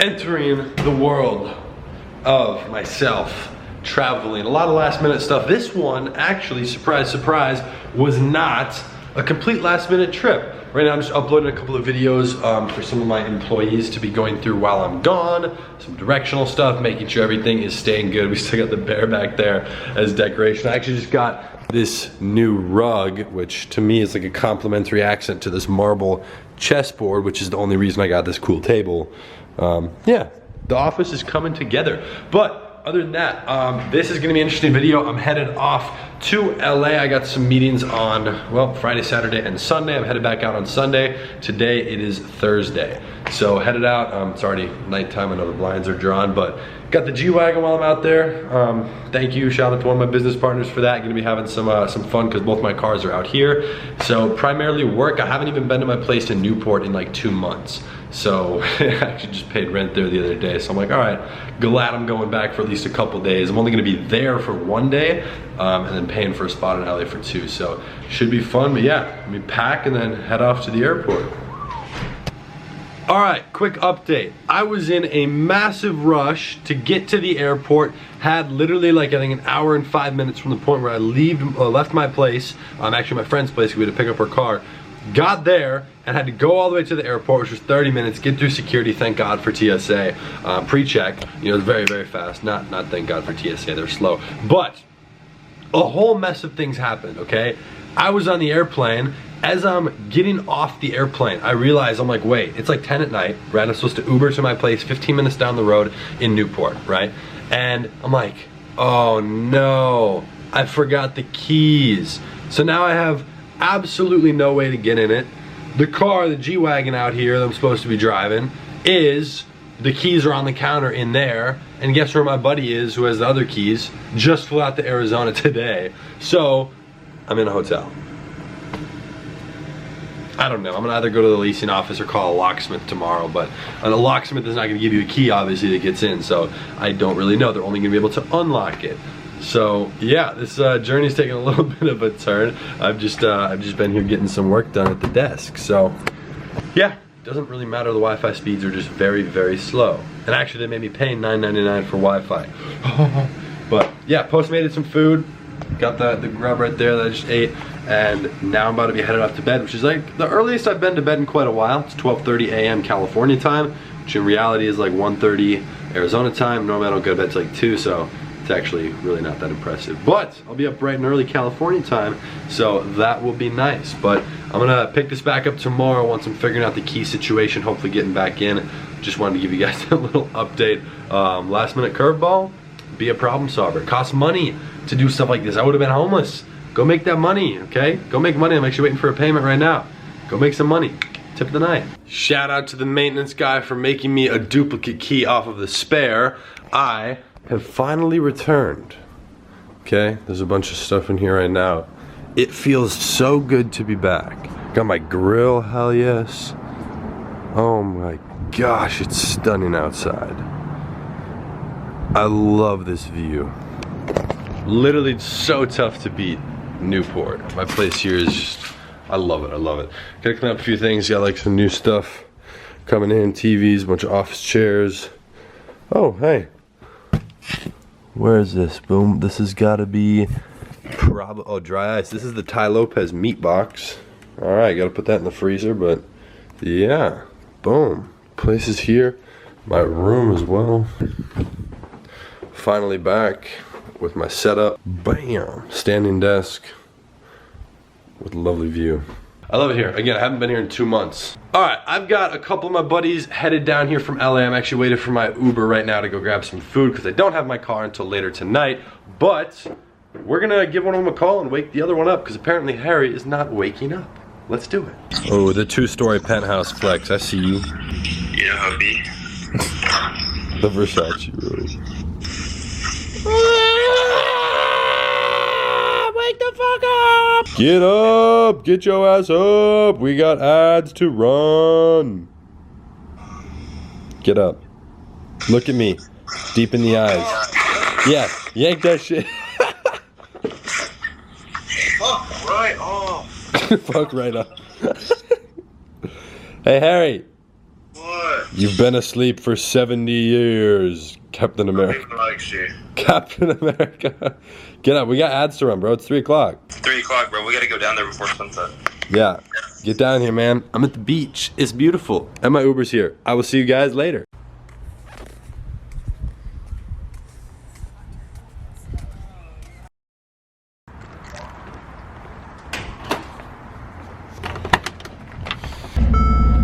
entering the world of myself traveling, a lot of last minute stuff. This one actually, surprise, surprise, was not a complete last minute trip. Right now I'm just uploading a couple of videos for some of my employees to be going through while I'm gone, some directional stuff, making sure everything is staying good. We still got the bear back there as decoration. I actually just got this new rug, which to me is like a complimentary accent to this marble chessboard, which is the only reason I got this cool table. Yeah, the office is coming together. But other than that, this is gonna be an interesting video. I'm headed off to LA. I got some meetings on, well, Friday, Saturday, and Sunday. I'm headed back out on Sunday. Today it is Thursday. So headed out, it's already nighttime, I know the blinds are drawn, but got the G-Wagon while I'm out there. Thank you, shout out to one of my business partners for that. Gonna be having some fun because both my cars are out here. So primarily work. I haven't even been to my place in Newport in like 2 months. So I actually just paid rent there the other day. So I'm like, all right, glad I'm going back for at least a couple days. I'm only gonna be there for 1 day and then paying for a spot in LA for 2. So should be fun, but yeah, let me pack and then head off to the airport. All right, quick update. I was in a massive rush to get to the airport, had literally like I think an hour and 5 minutes from the point where I left my place, actually my friend's place, we had to pick up her car, got there and had to go all the way to the airport, which was 30 minutes, get through security, thank God for TSA, pre-check, you know, it's very, very fast, not thank God for TSA, they're slow, but a whole mess of things happened, okay? I was on the airplane. As I'm getting off the airplane, I realized, I'm like, wait, it's like 10 at night, right? I'm supposed to Uber to my place 15 minutes down the road in Newport, right? And I'm like, oh no, I forgot the keys. So now I have absolutely no way to get in it. The car, the G-Wagon out here that I'm supposed to be driving, the keys are on the counter in there, and guess where my buddy is who has the other keys? Just flew out to Arizona today. So, I'm in a hotel. I don't know, I'm gonna either go to the leasing office or call a locksmith tomorrow, but a locksmith is not gonna give you a key, obviously, that gets in, so I don't really know. They're only gonna be able to unlock it. So yeah, this journey's taking a little bit of a turn. I've just been here getting some work done at the desk. So yeah, doesn't really matter. The Wi-Fi speeds are just very, very slow. And actually they made me pay $9.99 for Wi-Fi. But yeah, Postmated some food. Got the grub right there that I just ate. And now I'm about to be headed off to bed, which is like the earliest I've been to bed in quite a while. It's 12:30 a.m. California time, which in reality is like 1:30 Arizona time. Normally I don't go to bed till like 2, so it's actually really not that impressive. But I'll be up bright and early California time, so that will be nice. But I'm gonna pick this back up tomorrow once I'm figuring out the key situation, hopefully getting back in. Just wanted to give you guys a little update. Last minute curveball, be a problem solver. It costs money to do stuff like this. I would have been homeless. Go make that money, okay? Go make money. I'm actually waiting for a payment right now. Go make some money. Tip of the night. Shout out to the maintenance guy for making me a duplicate key off of the spare. I have finally returned. Okay, there's a bunch of stuff in here right now. It feels so good to be back. Got my grill, hell yes. Oh my gosh, it's stunning outside. I love this view. Literally so tough to beat Newport. My place here is just, I love it, I love it. Gotta clean up a few things, got like some new stuff coming in, TVs, a bunch of office chairs. Oh, hey. Where is this? Boom, this has gotta be, oh, dry ice. This is the Ty Lopez meat box. All right, gotta put that in the freezer, but yeah, boom. Place is here, my room as well. Finally back with my setup. Bam! Standing desk with a lovely view. I love it here. Again, I haven't been here in 2 months. All right, I've got a couple of my buddies headed down here from LA. I'm actually waiting for my Uber right now to go grab some food because I don't have my car until later tonight. But we're gonna give one of them a call and wake the other one up because apparently Harry is not waking up. Let's do it. Oh, the 2-story penthouse flex. I see you. Yeah, hubby. The Versace room. Wake the fuck up! Get up! Get your ass up! We got ads to run. Get up. Look at me. Deep in the eyes. Yeah, yank that shit. Fuck right off. Fuck right up. Hey, Harry. What? You've been asleep for 70 years, Captain America. Like shit. Captain America. Get up. We got ads to run, bro. It's 3 o'clock. 3 o'clock, bro. We gotta go down there before sunset. Yeah. Get down here, man. I'm at the beach. It's beautiful. And my Uber's here. I will see you guys later.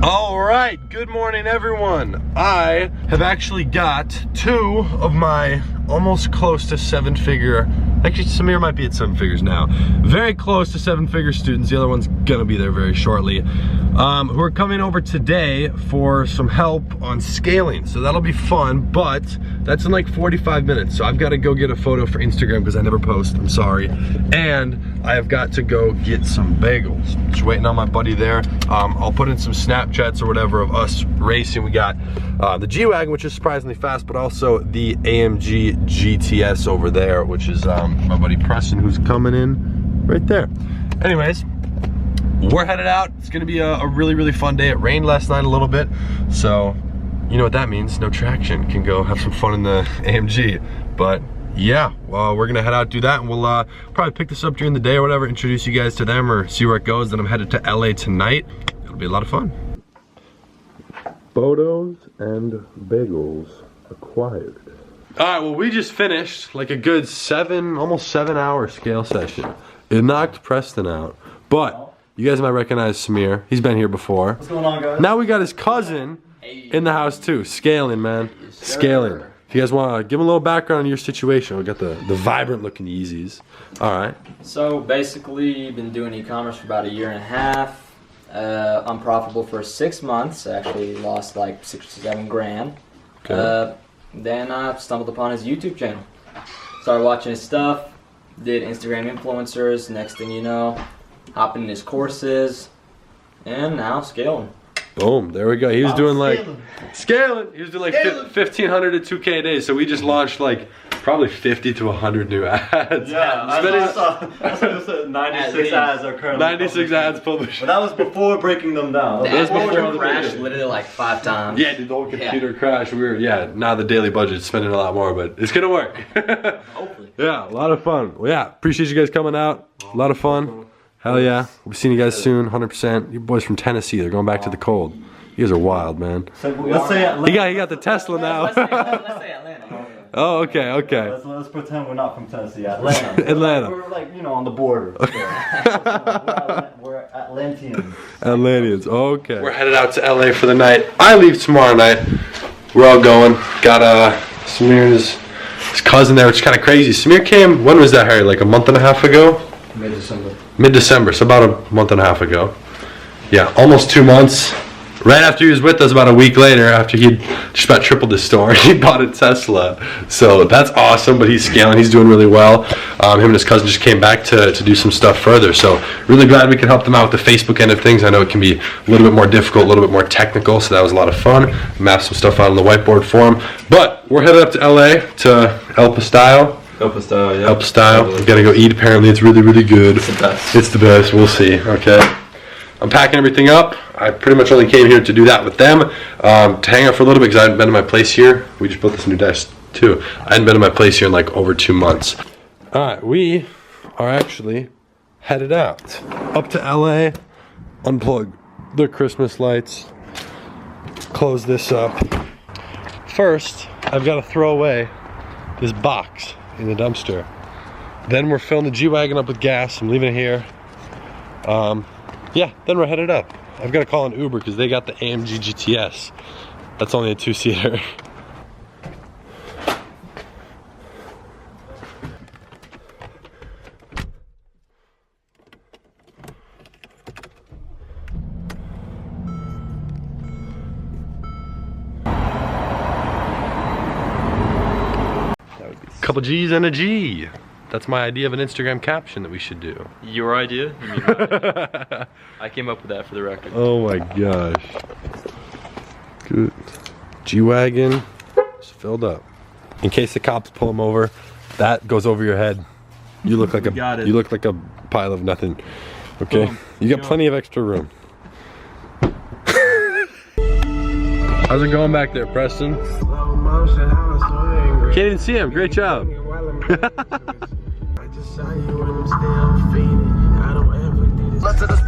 All right, good morning everyone. I have actually got 2 of my almost close to 7-figure, actually Samir might be at 7 figures now, very close to 7-figure students, the other one's gonna be there very shortly, who are coming over today for some help on scaling. So that'll be fun, but that's in like 45 minutes. So I've gotta go get a photo for Instagram because I never post, I'm sorry. And I have got to go get some bagels. Just waiting on my buddy there. I'll put in some Snapchats or whatever of us racing. We got the G-Wagon, which is surprisingly fast, but also the AMG GTS over there, which is my buddy Preston, who's coming in right there. Anyways, we're headed out. It's gonna be a really, really fun day. It rained last night a little bit, so you know what that means. No traction. Can go have some fun in the AMG. But yeah, well, we're gonna head out, do that, and we'll probably pick this up during the day or whatever, introduce you guys to them or see where it goes. Then I'm headed to LA tonight. It'll be a lot of fun. Photos and bagels acquired. All right, well, we just finished like a good almost 7-hour scale session. It knocked Preston out, but you guys might recognize Samir. He's been here before. What's going on, guys? Now we got his cousin in the house too, scaling, man. Yes, scaling. If you guys want to give him a little background on your situation, we got the vibrant looking Yeezys. All right. So basically, been doing e-commerce for about 1.5 years. Unprofitable for 6 months. Actually lost like 6 or 7 grand. Okay. Then I stumbled upon his YouTube channel. Started watching his stuff. Did Instagram influencers. Next thing you know, hopping in his courses, and now scaling. Boom, there we go. He was doing like scaling. He was doing like 1,500 to 2K a day. So we just launched like probably 50 to 100 new ads. Yeah, I saw 96 ads are currently 96 ads published. But that was before breaking them down. The ads before crashed literally like 5 times. Yeah, the whole computer crashed. We were, now the daily budget's spending a lot more, but it's gonna work. Hopefully. Yeah, a lot of fun. Well, yeah, appreciate you guys coming out. A lot of fun. Hell yeah. We'll be seeing you guys soon, 100%. You boys from Tennessee, they're going back to the cold. You guys are wild, man. So let's say Atlanta. He got the Tesla now. Let's say Atlanta. Oh, okay. Let's pretend we're not from Tennessee. Atlanta. Atlanta. We're like, on the border. We're Atlanteans. Atlanteans, okay. We're headed out to LA for the night. I leave tomorrow night. We're all going. Got Samir and his cousin there, which is kind of crazy. Samir came, when was that, Harry? Like a month and a half ago? Mid-December. Mid-December, so about a month and a half ago. Yeah, almost 2 months. Right after he was with us, about a week later, after he'd just about tripled his store, he bought a Tesla. So that's awesome, but he's scaling, he's doing really well. Him and his cousin just came back to do some stuff further. So really glad we could help them out with the Facebook end of things. I know it can be a little bit more difficult, a little bit more technical, so that was a lot of fun. Mapped some stuff out on the whiteboard for him. But we're headed up to LA to El Pastel. El Pastel, yeah. El Pastel. We gotta go eat, apparently it's really, really good. It's the best. It's the best, we'll see, okay. I'm packing everything up. I pretty much only came here to do that with them, to hang out for a little bit because I hadn't been to my place here. We just built this new desk too. I hadn't been to my place here in like over 2 months. All right, we are actually headed out up to LA, unplug the Christmas lights, close this up. First, I've got to throw away this box in the dumpster. Then we're filling the G-Wagon up with gas. I'm leaving it here. Yeah, then we're headed up. I've got to call an Uber because they got the AMG GTS. That's only a 2-seater. Couple G's and a G. That's my idea of an Instagram caption that we should do. Your idea? You mean mine? I came up with that for the record. Oh my gosh. Good. G-Wagon is filled up. In case the cops pull him over, that goes over your head. You look like you look like a pile of nothing. Okay? You got plenty of extra room. How's it going back there, Preston? Can't even see him. Great job.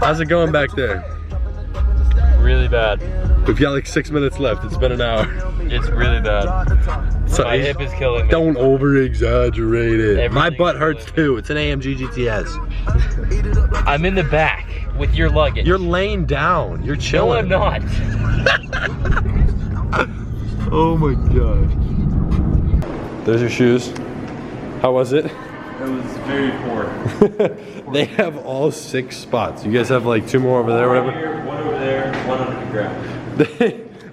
How's it going back there? Really bad. We've got like 6 minutes left. It's been an hour. It's really bad. So My hip is killing me. don't over exaggerate it. Everything My butt is hurts killing too. It's an AMG GTS. I'm in the back with your luggage. You're laying down. You're No, chilling. I'm not. Oh my gosh. There's your shoes. How was it? It was very poor. They have all 6 spots. You guys have like 2 more over there, whatever. Here, one over there, one under the ground.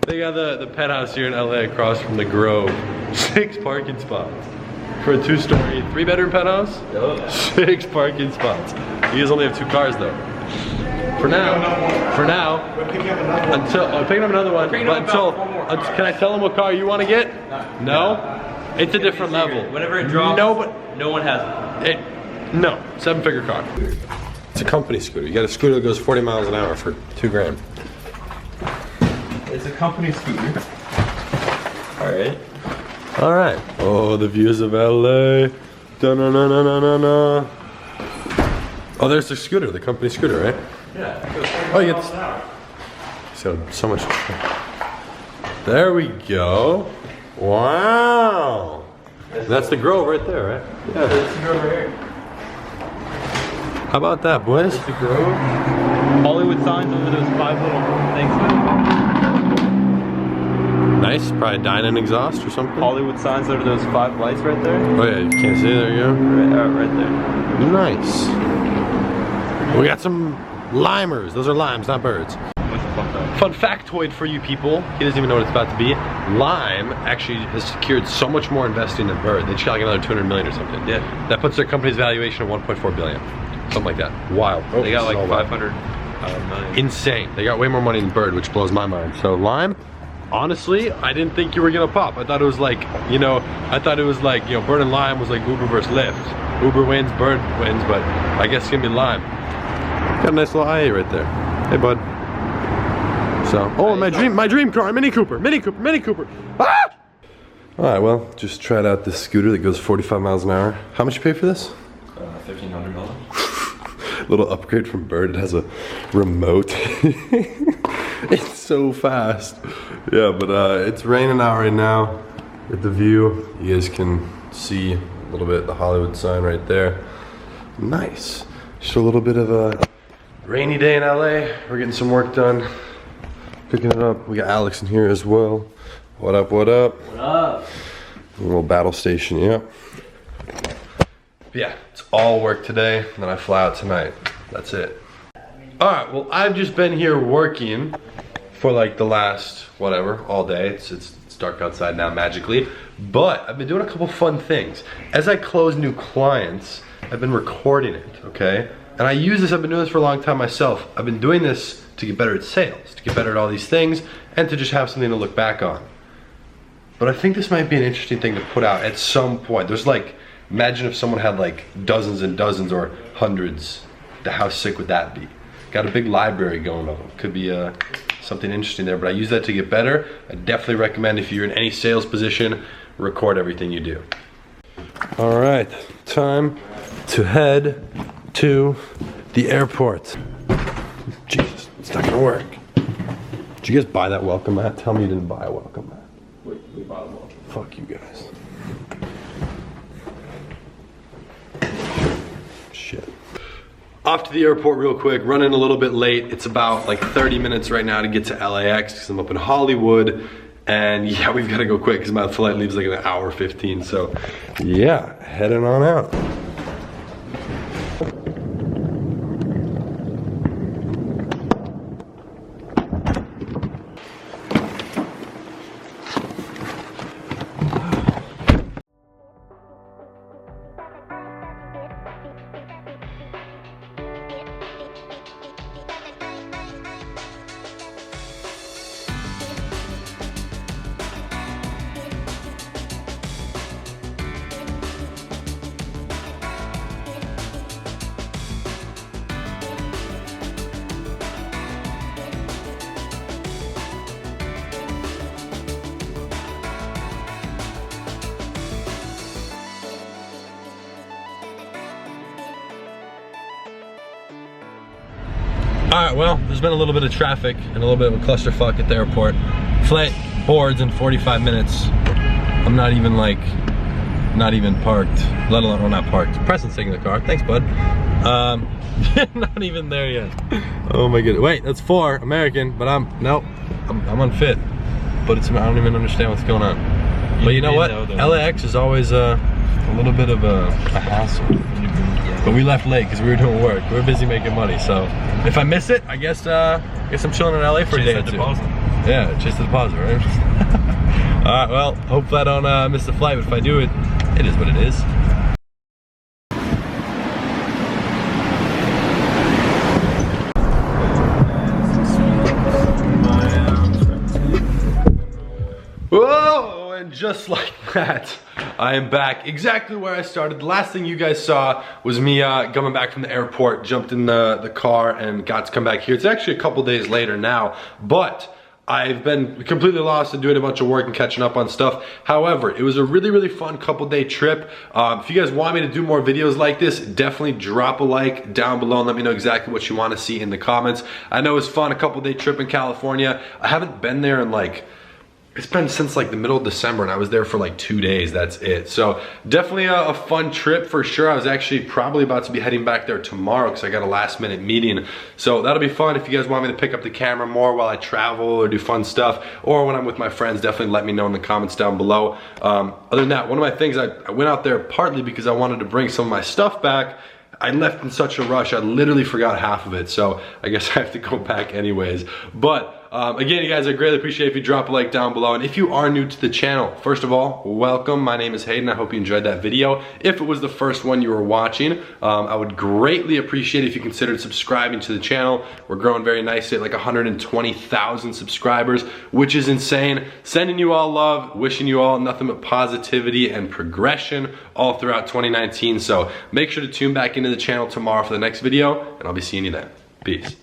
They got the penthouse here in LA across from the Grove. 6 parking spots for a 2-story, 3-bedroom penthouse. 6 parking spots. You guys only have 2 cars though. For now, until picking up another one. But until, can I tell them what car you want to get? No. It's a different level. Whenever it drops, no, but no one has it. no, 7-figure car. It's a company scooter. You got a scooter that goes 40 miles an hour for $2 grand. It's a company scooter. Alright. All right. Oh, the views of LA. Da-na-na-na-na-na. Oh, there's the scooter, the company scooter, right? Yeah. Oh, you get so much. There we go. Wow. That's the Grove right there, right? Yeah, that's the Grove right here. How about that, boys? The Grove. Hollywood signs over those 5 little things. Nice. Probably dining exhaust or something. Hollywood signs over those 5 lights right there. Oh yeah, you can't see. There you go. Right there. Nice. We got some limers. Those are limes, not birds. Fun factoid for you people, he doesn't even know what it's about to be. Lime actually has secured so much more investing than Bird. They just got like another 200 million or something. Yeah. That puts their company's valuation at 1.4 billion. Something like that. Wild. Oh, They got like 500 million. Insane. They got way more money than Bird, which blows my mind. So Lime, honestly, I didn't think you were gonna pop. I thought it was like, you know, Bird and Lime was like Uber versus Lyft. Uber wins, Bird wins, but I guess it's gonna be Lime. Got a nice little IA right there. Hey, bud. So, oh, my dream car, Mini Cooper. Ah! All right, well, just tried out this scooter that goes 45 miles an hour. How much you pay for this? $1,500. Little upgrade from Bird. It has a remote. It's so fast. Yeah, but it's raining out right now. With the view, you guys can see a little bit the Hollywood sign right there. Nice. Just a little bit of a rainy day in LA. We're getting some work done. Picking it up. We got Alex in here as well. What up, what up? What up? A little battle station, yeah. Yeah, it's all work today, and then I fly out tonight. That's it. All right, well, I've just been here working for like the last, whatever, all day. It's dark outside now, magically. But I've been doing a couple fun things. As I close new clients, I've been recording it, okay? And I use this, I've been doing this for a long time myself. I've been doing this to get better at sales, to get better at all these things, and to just have something to look back on. But I think this might be an interesting thing to put out at some point. There's like, imagine if someone had like dozens and dozens or hundreds. How sick would that be? Got a big library going on. Could be something interesting there, but I use that to get better. I definitely recommend if you're in any sales position, record everything you do. All right, time to head to the airport. Jesus, it's not gonna work. Did you guys buy that welcome mat? Tell me you didn't buy a welcome mat. We bought a welcome. Fuck you guys. Shit. Off to the airport real quick, running a little bit late. It's about like 30 minutes right now to get to LAX because I'm up in Hollywood. And yeah, we've got to go quick because my flight leaves like an hour 15. So yeah, heading on out. All right, well, there's been a little bit of traffic and a little bit of a clusterfuck at the airport. Flight boards in 45 minutes. I'm not even parked, let alone, well, not parked. Preston's taking the car, thanks bud. Not even there yet. Oh my goodness, wait, that's 4, American, but I'm unfit. But I don't even understand what's going on. But you know what, LAX is always a little bit of a hassle. But we left late because we were doing work. We were busy making money, so if I miss it, I guess I'm chilling in LA for a day or two. Yeah, chase the deposit, right? Alright, well, hopefully I don't miss the flight, but if I do, it is what it is. Whoa, and just like that, I am back exactly where I started. The last thing you guys saw was me coming back from the airport, jumped in the car and got to come back here. It's actually a couple days later now, but I've been completely lost and doing a bunch of work and catching up on stuff. However, it was a really, really fun couple-day trip. If you guys want me to do more videos like this, definitely drop a like down below and let me know exactly what you want to see in the comments. I know it was fun, a couple-day trip in California. I haven't been there in it's been since the middle of December, and I was there for 2 days, that's it. So definitely a fun trip for sure. I was actually probably about to be heading back there tomorrow because I got a last minute meeting. So that'll be fun. If you guys want me to pick up the camera more while I travel or do fun stuff, or when I'm with my friends, definitely let me know in the comments down below. Other than that, one of my things, I went out there partly because I wanted to bring some of my stuff back. I left in such a rush, I literally forgot half of it, so I guess I have to go back anyways. But again, you guys, I greatly appreciate if you drop a like down below. And if you are new to the channel, first of all, welcome. My name is Hayden. I hope you enjoyed that video. If it was the first one you were watching, I would greatly appreciate if you considered subscribing to the channel. We're growing very nicely at 120,000 subscribers, which is insane. Sending you all love, wishing you all nothing but positivity and progression all throughout 2019. So make sure to tune back into the channel tomorrow for the next video, and I'll be seeing you then. Peace.